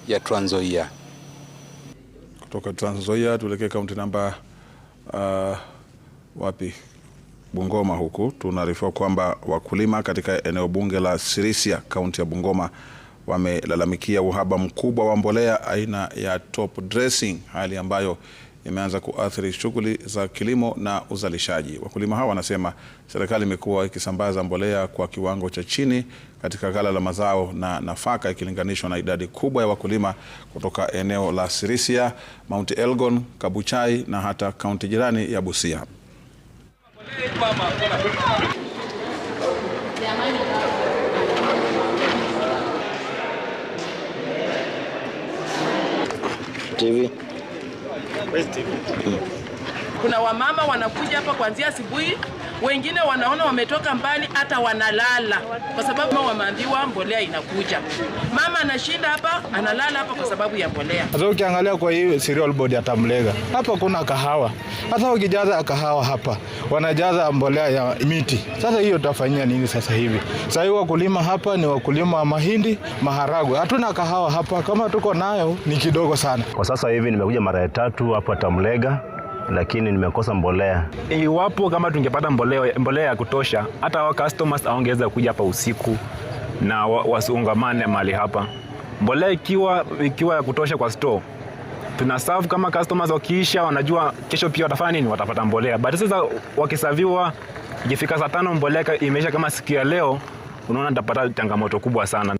ya Trans Nzoia. Kutoka Trans Nzoia tuelekee kaunti namba Bungoma. Huku tunaarifiwa kwamba wakulima katika eneo bunge la Sirisia, kaunti ya Bungoma, wamelalamikia uhaba mkubwa wa mbolea aina ya top dressing, hali ambayo imeanza kuathiri shughuli za kilimo na uzalishaji. Wakulima hawa wanasema serikali imekuwa ikisambaza mbolea kwa kiwango cha chini katika ghala la mazao na nafaka ikilinganishwa na idadi kubwa ya wakulima kutoka eneo la Sirisia, Mount Elgon, Kabuchai na hata kaunti jirani ya Busia. Kuna wamama wanakuja hapa kuanzia asubuhi, wengine wanaona wametoka mbali hata wanalala kwa sababu wameambiwa mbolea inakuja. Mama anashinda hapa, analala hapa kwa sababu ya mbolea. Sasa ukiangalia kwa hii cereal board ya Tamlega, hapa kuna kahawa. Hata ukijaza kahawa hapa, wanajaza mbolea ya miti. Sasa hiyo utafanyia nini sasa hivi? Sasa hivi wakulima hapa ni wakulima wa mahindi, maharagwe. Hatuna kahawa hapa, kama tuko nayo ni kidogo sana. Kwa sasa hivi nimekuja mara ya 3 hapa Tamlega, lakini nimekosa mbolea. Iwapo kama tungepata mbolea ya kutosha, hata wa customers aongeza kuja hapa usiku na wasiungamane mahali hapa. Mbolea ikiwa ya kutosha kwa store, tuna serve kama customers wakiisha, wanajua kesho pia watafanya nini, watapata mbolea. But sasa wakisaviwa ikifika saa 5 mbolea imeisha kama siku ya leo, unaona nitapata changamoto kubwa sana.